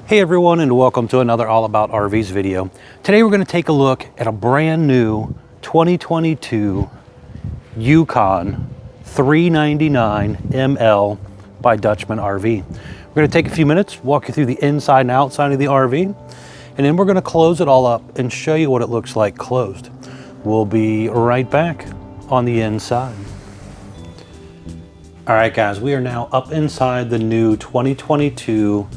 Hey everyone, and welcome to another All About RVs video. Today we're going to take a look at a brand new 2022 Yukon 399ML by Dutchmen RV. We're going to take a few minutes, walk you through the inside and outside of the RV, and then we're going to close it all up and show you what it looks like closed. We'll be right back on the inside. All right guys, we are now up inside the new 2022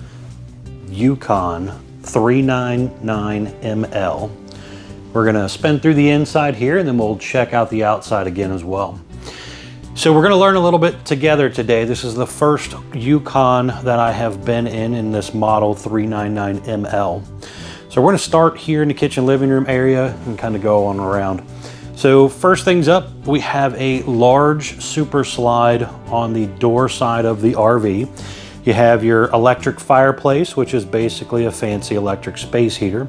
Yukon 399ML. We're gonna spin through the inside here and then we'll check out the outside again as well. So we're gonna learn a little bit together today. This is the first Yukon that I have been in this model 399ML. So we're gonna start here in the kitchen living room area and kind of go on around. So first things up, we have a large super slide on the door side of the RV. You have your electric fireplace, which is basically a fancy electric space heater.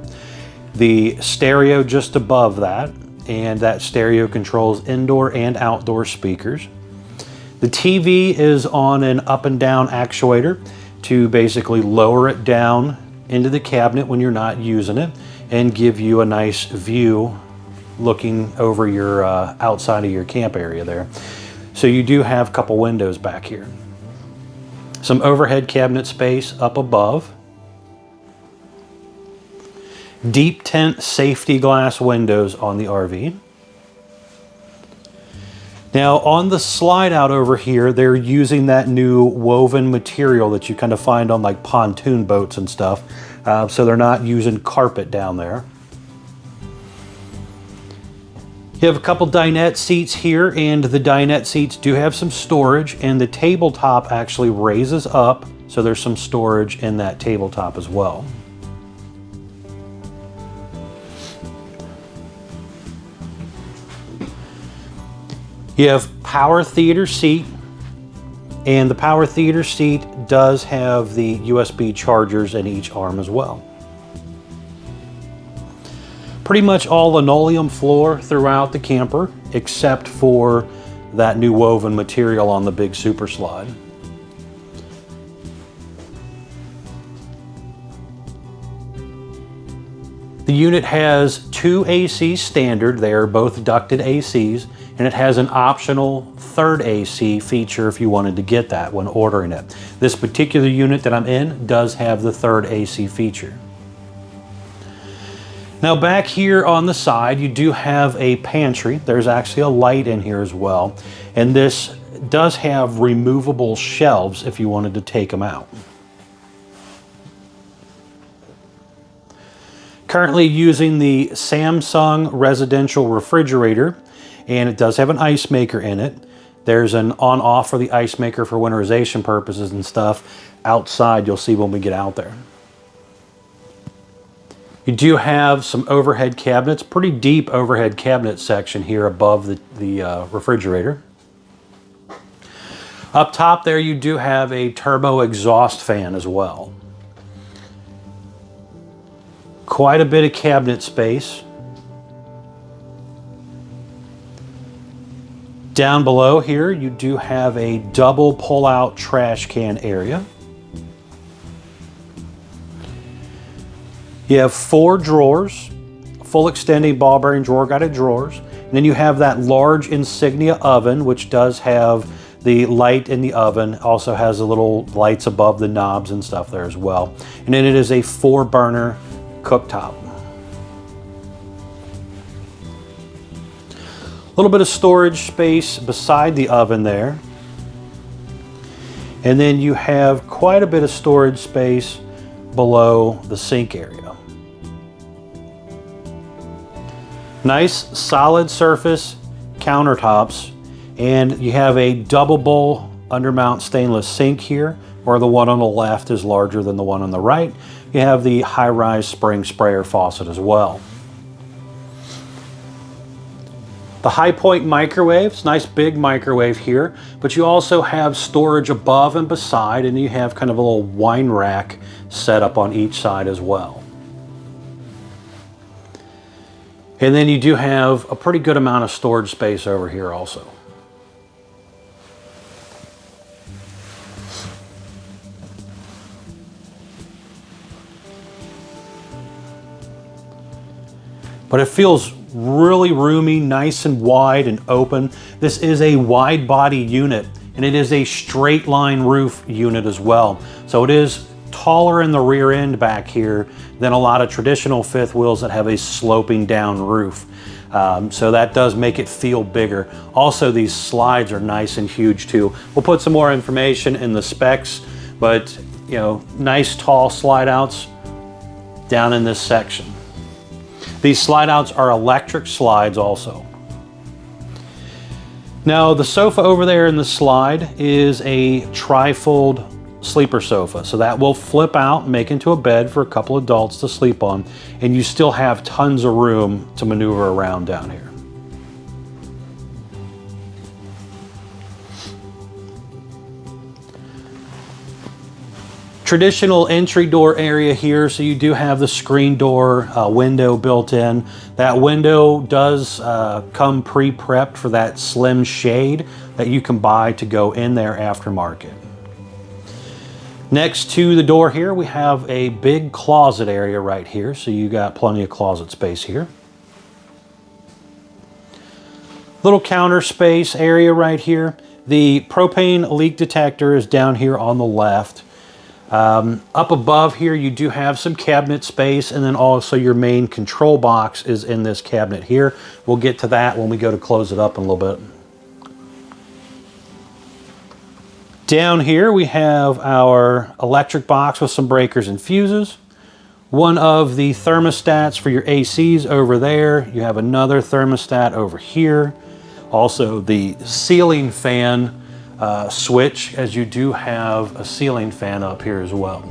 The stereo just above that, and that stereo controls indoor and outdoor speakers. The TV is on an up and down actuator to basically lower it down into the cabinet when you're not using it and give you a nice view looking over your outside of your camp area there. So you do have a couple windows back here. Some overhead cabinet space up above. Deep tint safety glass windows on the RV. Now on the slide out over here, they're using that new woven material that you kind of find on like pontoon boats and stuff. So they're not using carpet down there. You have a couple dinette seats here, and the dinette seats do have some storage, and the tabletop actually raises up, so there's some storage in that tabletop as well. You have power theater seat, and the power theater seat does have the USB chargers in each arm as well. Pretty much all linoleum floor throughout the camper, except for that new woven material on the big super slide. The unit has two ACs standard. They are both ducted ACs, and it has an optional third AC feature if you wanted to get that when ordering it. This particular unit that I'm in does have the third AC feature. Now back here on the side, you do have a pantry. There's actually a light in here as well. And this does have removable shelves if you wanted to take them out. Currently using the Samsung residential refrigerator, and it does have an ice maker in it. There's an on-off for the ice maker for winterization purposes and stuff. Outside, you'll see when we get out there. You do have some overhead cabinets, pretty deep overhead cabinet section here above the refrigerator. Up top there you do have a turbo exhaust fan as well. Quite a bit of cabinet space. Down below here you do have a double pull-out trash can area. You have 4 drawers, full extending ball bearing drawer guided drawers. And then you have that large Insignia oven, which does have the light in the oven, also has the little lights above the knobs and stuff there as well. And then it is a 4-burner cooktop. A little bit of storage space beside the oven there. And then you have quite a bit of storage space below the sink area. Nice solid surface countertops, and you have a double bowl undermount stainless sink here, where the one on the left is larger than the one on the right. You have the high-rise spring sprayer faucet as well. The High Point microwaves, nice big microwave here, but you also have storage above and beside, and you have kind of a little wine rack set up on each side as well. And then you do have a pretty good amount of storage space over here also. but it feels really roomy, nice and wide and open. This is a wide body unit, and it is a straight line roof unit as well. So it is taller in the rear end back here than a lot of traditional fifth wheels that have a sloping down roof. So that does make it feel bigger. Also, these slides are nice and huge too. We'll put some more information in the specs, but you know, nice tall slide outs down in this section. These slide outs are electric slides also. Now the sofa over there in the slide is a tri-fold sleeper sofa. So that will flip out and make into a bed for a couple adults to sleep on. And you still have tons of room to maneuver around down here. Traditional entry door area here, so you do have the screen door window built in. That window does come pre-prepped for that slim shade that you can buy to go in there aftermarket. Next to the door here, we have a big closet area right here, so you got plenty of closet space here. Little counter space area right here. The propane leak detector is down here on the left. Up above here, you do have some cabinet space, and then also your main control box is in this cabinet here. We'll get to that when we go to close it up in a little bit. Down here, we have our electric box with some breakers and fuses. One of the thermostats for your ACs over there. You have another thermostat over here. Also, the ceiling fan switch, as you do have a ceiling fan up here as well.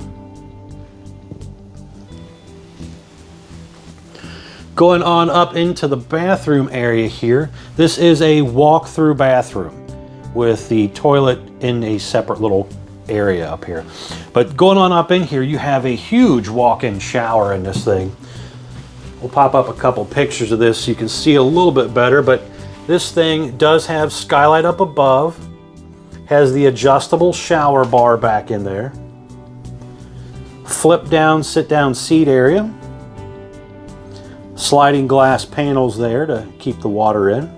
Going on up into the bathroom area here, this is a walk-through bathroom with the toilet in a separate little area up here. But going on up in here, you have a huge walk-in shower in this thing. We'll pop up a couple pictures of this so you can see a little bit better, but this thing does have skylight up above, has the adjustable shower bar back in there, flip down, sit down seat area, sliding glass panels there to keep the water in.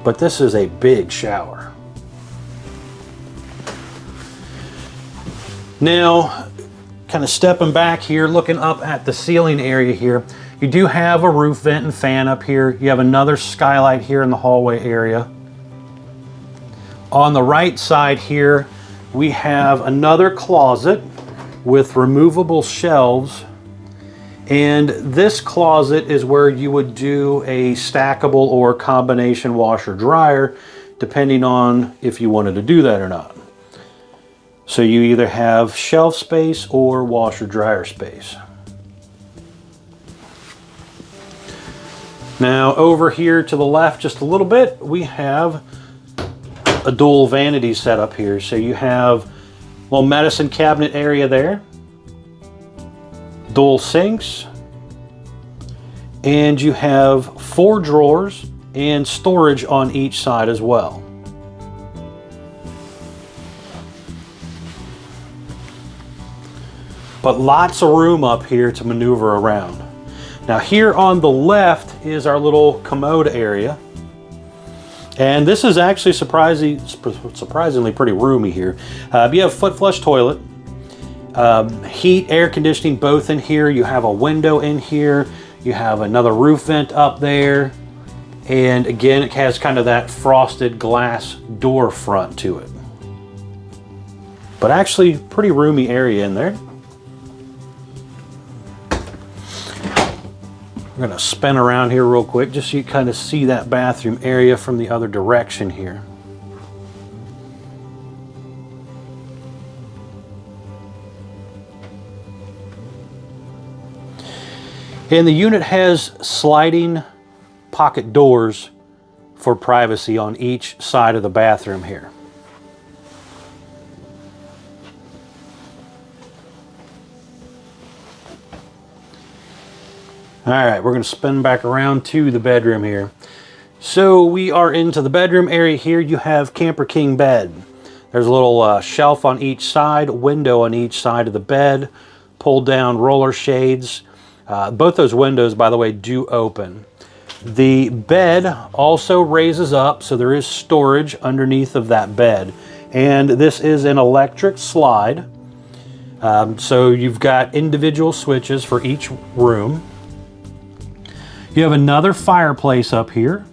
But this is a big shower. Now, kind of stepping back here, looking up at the ceiling area here, you do have a roof vent and fan up here. You have another skylight here in the hallway area. On the right side here, we have another closet with removable shelves. And this closet is where you would do a stackable or combination washer dryer, depending on if you wanted to do that or not. So you either have shelf space or washer dryer space. Now over here to the left just a little bit, we have a dual vanity setup here. So you have a little medicine cabinet area there, dual sinks, and you have 4 drawers and storage on each side as well. But lots of room up here to maneuver around. Now here on the left is our little commode area. And this is actually surprisingly pretty roomy here. You have foot flush toilet, heat, air conditioning both in here. You have a window in here. You have another roof vent up there. And again, it has kind of that frosted glass door front to it. But actually pretty roomy area in there. We're going to spin around here real quick just so you kind of see that bathroom area from the other direction here. And the unit has sliding pocket doors for privacy on each side of the bathroom here. All right, we're going to spin back around to the bedroom here. So we are into the bedroom area here. You have Camper King bed. There's a little shelf on each side, window on each side of the bed, pulled down roller shades. Both those windows, by the way, do open. The bed also raises up, so there is storage underneath of that bed. And this is an electric slide. So you've got individual switches for each room. You have another fireplace up here.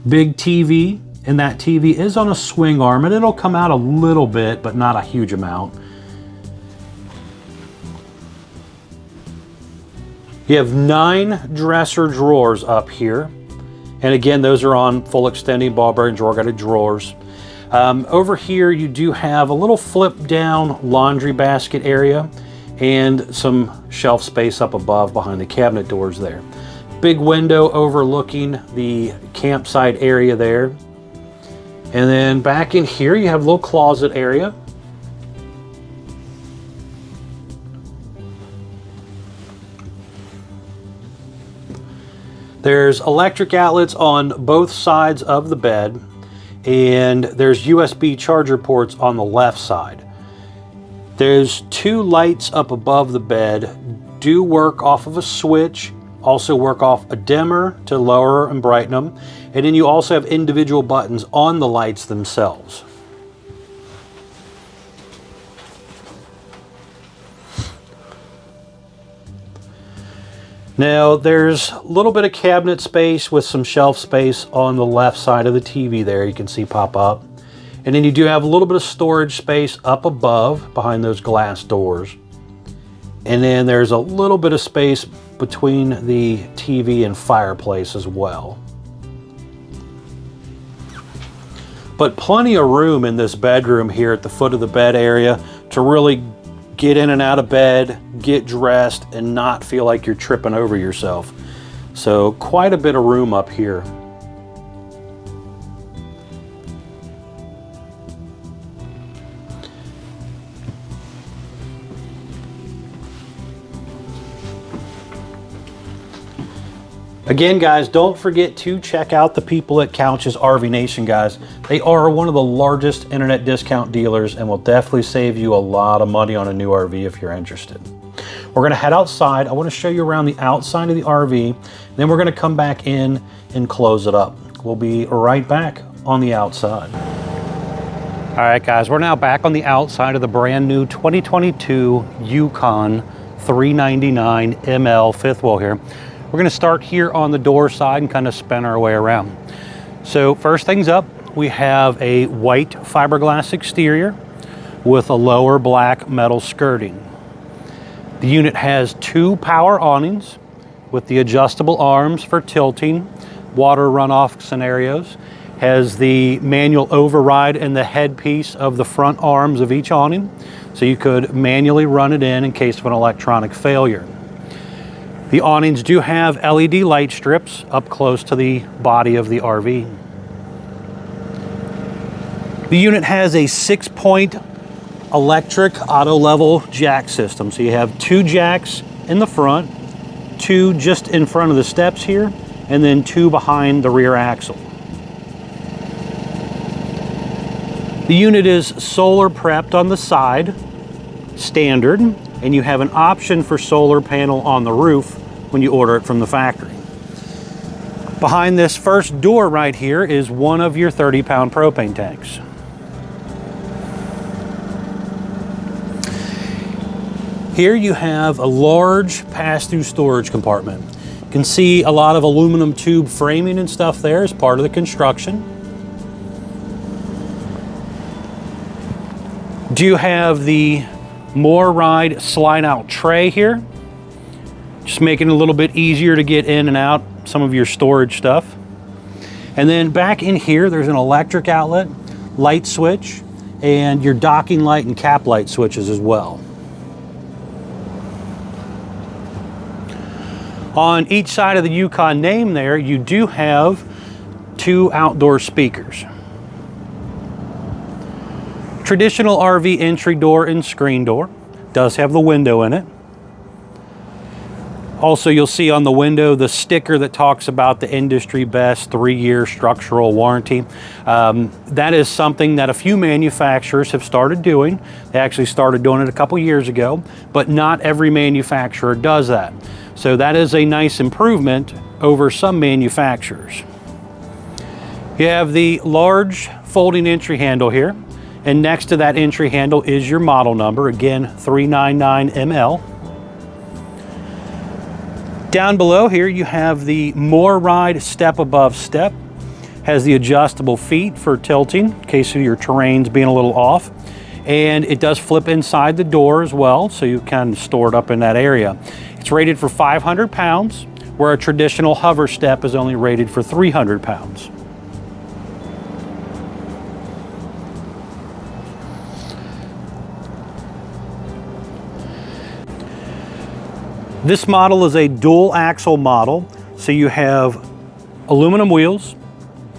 Big TV, and that TV is on a swing arm, and it'll come out a little bit, but not a huge amount. You have 9 dresser drawers up here. And again, those are on full extending ball bearing drawer guided drawers. Over here, you do have a little flip down laundry basket area and some shelf space up above behind the cabinet doors there. Big window overlooking the campsite area there. And then back in here, you have a little closet area. There's electric outlets on both sides of the bed, and there's USB charger ports on the left side. There's 2 lights up above the bed, do work off of a switch, also work off a dimmer to lower and brighten them, and then you also have individual buttons on the lights themselves. Now there's a little bit of cabinet space with some shelf space on the left side of the TV there, you can see pop up. And then you do have a little bit of storage space up above behind those glass doors. And then there's a little bit of space between the TV and fireplace as well. But plenty of room in this bedroom here at the foot of the bed area to really get in and out of bed, get dressed, and not feel like you're tripping over yourself. So quite a bit of room up here. Again, guys, don't forget to check out the people at Couch's RV Nation, guys. They are one of the largest internet discount dealers and will definitely save you a lot of money on a new RV if you're interested. We're gonna head outside. I wanna show you around the outside of the RV. Then we're gonna come back in and close it up. We'll be right back on the outside. All right, guys, we're now back on the outside of the brand new 2022 Yukon 399ML fifth wheel here. We're gonna start here on the door side and kind of spin our way around. So first things up, we have a white fiberglass exterior with a lower black metal skirting. The unit has 2 power awnings with the adjustable arms for tilting, water runoff scenarios, has the manual override in the headpiece of the front arms of each awning, so you could manually run it in case of an electronic failure. The awnings do have LED light strips up close to the body of the RV. The unit has a 6-point electric auto level jack system. So you have 2 jacks in the front, 2 just in front of the steps here, and then 2 behind the rear axle. The unit is solar prepped on the side, standard, and you have an option for solar panel on the roof when you order it from the factory. Behind this first door right here is one of your 30-pound propane tanks. Here you have a large pass-through storage compartment. You can see a lot of aluminum tube framing and stuff there as part of the construction. Do you have the More Ride slide out tray here, just making it a little bit easier to get in and out some of your storage stuff. And then back in here, there's an electric outlet, light switch, and your docking light and cap light switches as well. On each side of the Yukon name there, you do have 2 outdoor speakers. Traditional RV entry door and screen door. Does have the window in it. Also, you'll see on the window the sticker that talks about the industry best 3-year structural warranty. That is something that a few manufacturers have started doing. They actually started doing it a couple years ago, but not every manufacturer does that. So that is a nice improvement over some manufacturers. You have the large folding entry handle here, and next to that entry handle is your model number, again 399ML. Down below here you have the More Ride step above step. Has the adjustable feet for tilting in case of your terrain's being a little off. And it does flip inside the door as well, so you can store it up in that area. It's rated for 500 pounds, where a traditional hover step is only rated for 300 pounds. This model is a dual axle model, so you have aluminum wheels,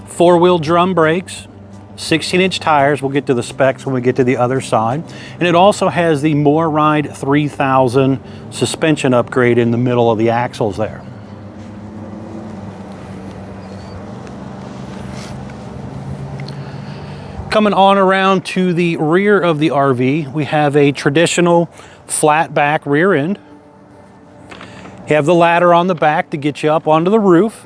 4-wheel drum brakes, 16-inch tires. We'll get to the specs when we get to the other side. And it also has the More Ride 3000 suspension upgrade in the middle of the axles there. Coming on around to the rear of the RV, we have a traditional flat back rear end. You have the ladder on the back to get you up onto the roof.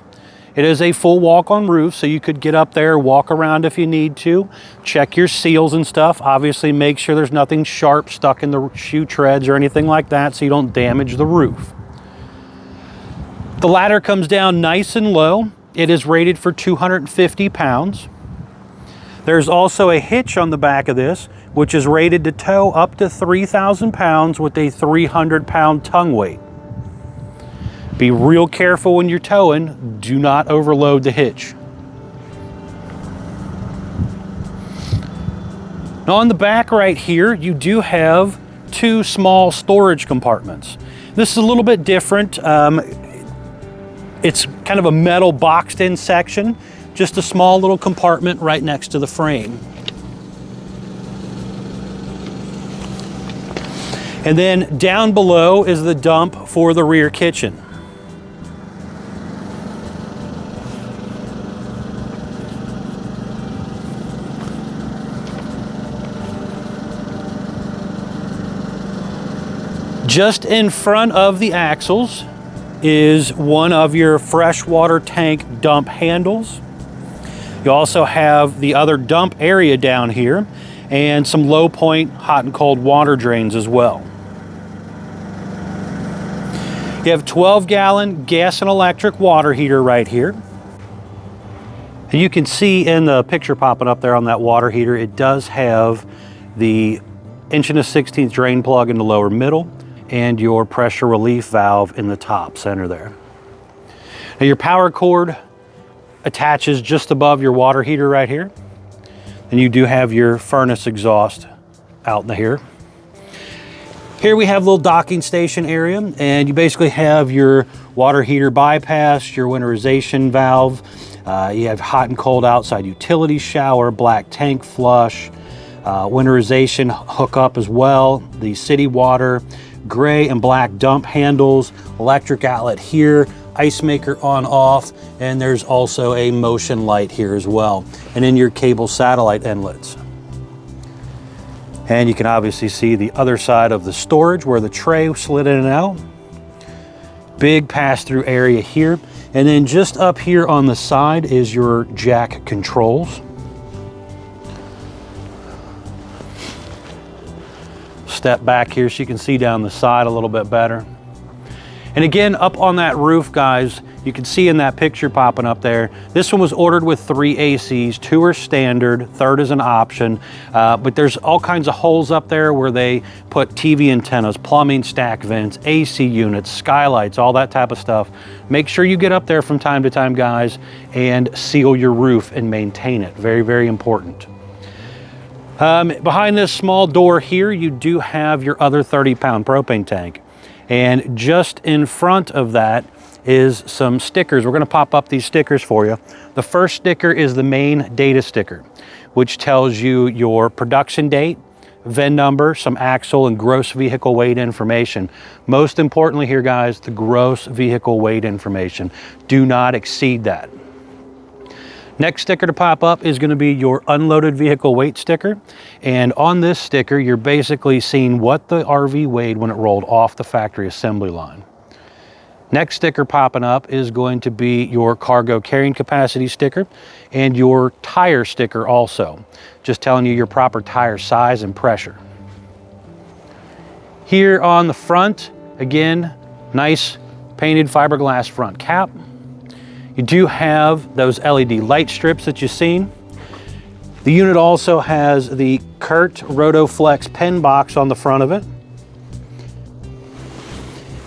It is a full walk-on roof, so you could get up there, walk around if you need to, check your seals and stuff. Obviously, make sure there's nothing sharp stuck in the shoe treads or anything like that so you don't damage the roof. The ladder comes down nice and low. It is rated for 250 pounds. There's also a hitch on the back of this, which is rated to tow up to 3,000 pounds with a 300-pound tongue weight. Be real careful when you're towing. Do not overload the hitch. Now on the back right here, you do have 2 small storage compartments. This is a little bit different. It's kind of a metal boxed in section, just a small little compartment right next to the frame. And then down below is the dump for the rear kitchen. Just in front of the axles is one of your freshwater tank dump handles. You also have the other dump area down here and some low point hot and cold water drains as well. You have 12-gallon gas and electric water heater right here. And you can see in the picture popping up there on that water heater, it does have the 1 1/16 drain plug in the lower middle and your pressure relief valve in the top center there. Now your power cord attaches just above your water heater right here. And you do have your furnace exhaust out in here. Here we have a little docking station area, and you basically have your water heater bypass, your winterization valve. You have hot and cold outside utility shower, black tank flush, winterization hookup as well, the city water, gray and black dump handles, electric outlet here, ice maker on off, and there's also a motion light here as well, and in your cable satellite inlets. And you can obviously see the other side of the storage where the tray slid in and out. Big pass-through area here, and then just up here on the side is your jack controls. Step back here so you can see down the side a little bit better. And again, up on that roof, guys, you can see in that picture popping up there, this one was ordered with 3 ACs, 2 are standard, 3rd is an option, but there's all kinds of holes up there where they put TV antennas, plumbing stack vents, AC units, skylights, all that type of stuff. Make sure you get up there from time to time, guys, and seal your roof and maintain it. Very, very important. Behind this small door here, you do have your other 30-pound propane tank. And just in front of that is some stickers. We're gonna pop up these stickers for you. The first sticker is the main data sticker, which tells you your production date, VIN number, some axle and gross vehicle weight information. Most importantly here, guys, the gross vehicle weight information. Do not exceed that. Next sticker to pop up is going to be your unloaded vehicle weight sticker. And on this sticker, you're basically seeing what the RV weighed when it rolled off the factory assembly line. Next sticker popping up is going to be your cargo carrying capacity sticker and your tire sticker also. Just telling you your proper tire size and pressure. Here on the front, again, nice painted fiberglass front cap. You do have those LED light strips that you've seen. The unit also has the Kurt Rotoflex pen box on the front of it.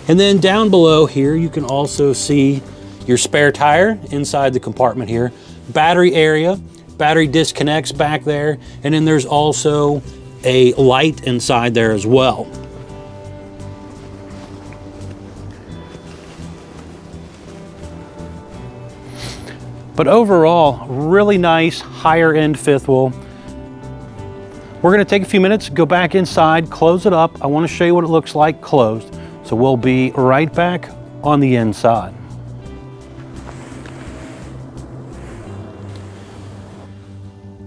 And then down below here, you can also see your spare tire inside the compartment here, battery area, battery disconnects back there, and then there's also a light inside there as well. But overall, really nice higher end fifth wheel. We're gonna take a few minutes, go back inside, close it up. I wanna show you what it looks like closed. So we'll be right back on the inside.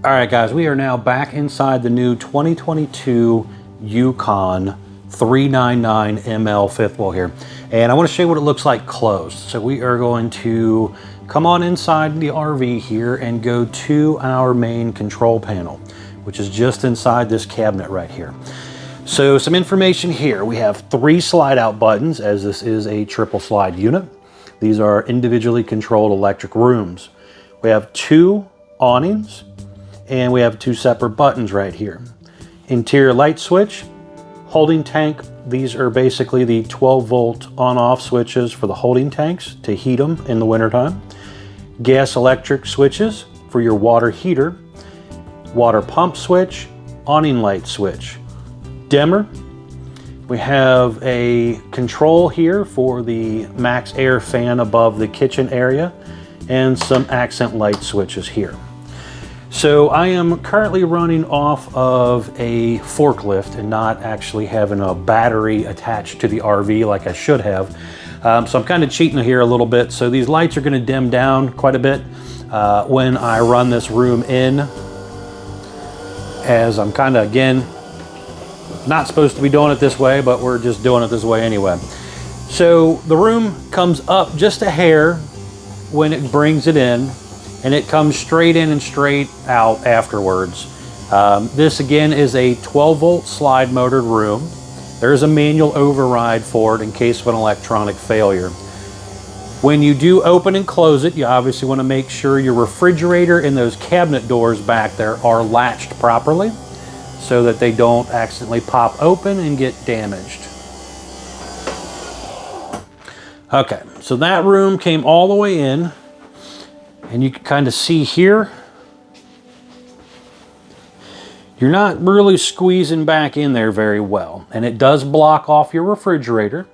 All right, guys, we are now back inside the new 2022 Yukon 399ML fifth wheel here. And I wanna show you what it looks like closed. So we are going to come on inside the RV here and go to our main control panel, which is just inside this cabinet right here. So some information here. We have 3 slide out buttons, as this is a triple slide unit. These are individually controlled electric rooms. We have 2 awnings and we have 2 separate buttons right here. Interior light switch, holding tank. These are basically the 12 volt on off switches for the holding tanks to heat them in the wintertime. Gas electric switches for your water heater, water pump switch, awning light switch, dimmer. We have a control here for the max air fan above the kitchen area and some accent light switches here. So I am currently running off of a forklift and not actually having a battery attached to the RV like I should have. So I'm kind of cheating here a little bit. So these lights are going to dim down quite a bit when I run this room in, as I'm kind of, again, not supposed to be doing it this way, but we're just doing it this way anyway. So the room comes up just a hair when it brings it in, and it comes straight in and straight out afterwards. This again is a 12 volt slide motored room. There's a manual override for it in case of an electronic failure. When you do open and close it, you obviously want to make sure your refrigerator and those cabinet doors back there are latched properly so that they don't accidentally pop open and get damaged. Okay, so that room came all the way in, and you can kind of see here, you're not really squeezing back in there very well, and it does block off your refrigerator.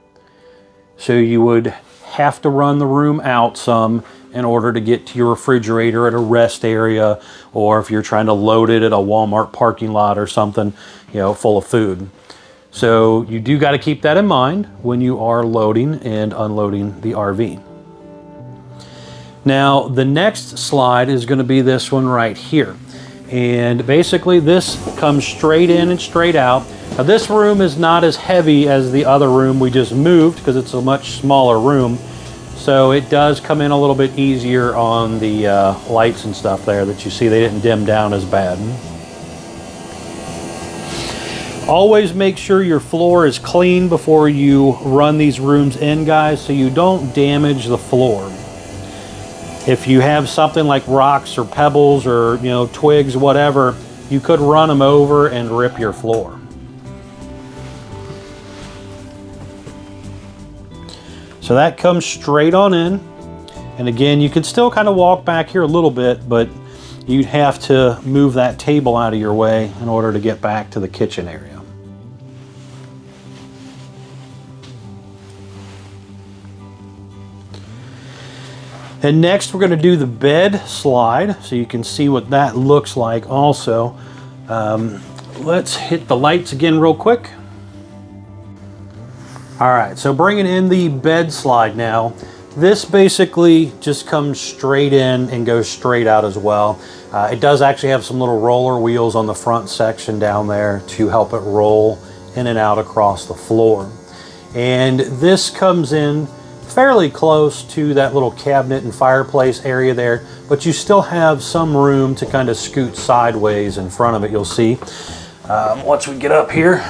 So you would have to run the room out some in order to get to your refrigerator at a rest area, or if you're trying to load it at a Walmart parking lot or something, you know, full of food. So you do got to keep that in mind when you are loading and unloading the RV. Now, the next slide is going to be this one right here. And basically this comes straight in and straight out. Now this room is not as heavy as the other room we just moved because it's a much smaller room. So it does come in a little bit easier on the lights and stuff there that you see. They didn't dim down as bad. Always make sure your floor is clean before you run these rooms in, guys, so you don't damage the floor. If you have something like rocks or pebbles or, you know, twigs, whatever, you could run them over and rip your floor. So that comes straight on in. And again, you can still kind of walk back here a little bit, but you'd have to move that table out of your way in order to get back to the kitchen area. And next we're going to do the bed slide, so you can see what that looks like also. let's hit the lights again real quick. All right, so bringing in the bed slide now. This basically just comes straight in and goes straight out as well. It does actually have some little roller wheels on the front section down there to help it roll in and out across the floor. And this comes in fairly close to that little cabinet and fireplace area there, but you still have some room to kind of scoot sideways in front of it, you'll see. Once we get up here.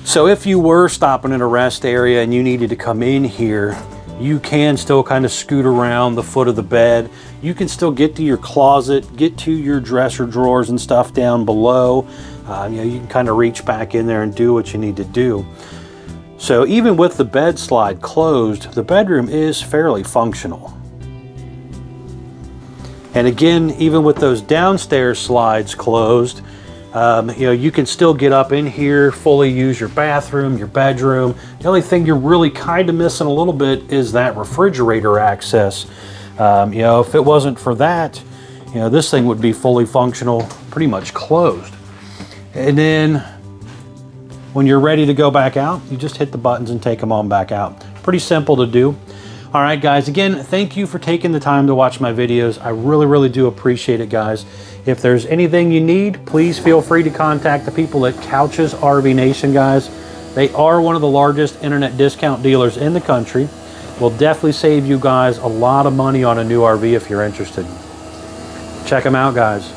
So if you were stopping at a rest area and you needed to come in here, you can still kind of scoot around the foot of the bed. You can still get to your closet, get to your dresser drawers and stuff down below. You know, you can kind of reach back in there and do what you need to do. So even with the bed slide closed, the bedroom is fairly functional. And again, even with those downstairs slides closed, you know, you can still get up in here, fully use your bathroom, your bedroom. The only thing you're really kind of missing a little bit is that refrigerator access. You know, if it wasn't for that, you know, this thing would be fully functional, pretty much closed. And then when you're ready to go back out, you just hit the buttons and take them on back out. Pretty simple to do. All right, guys, again, thank you for taking the time to watch my videos. I really, really do appreciate it, guys. If there's anything you need, please feel free to contact the people at Couch's RV Nation, guys. They are one of the largest internet discount dealers in the country. Will definitely save you guys a lot of money on a new RV if you're interested. Check them out, guys.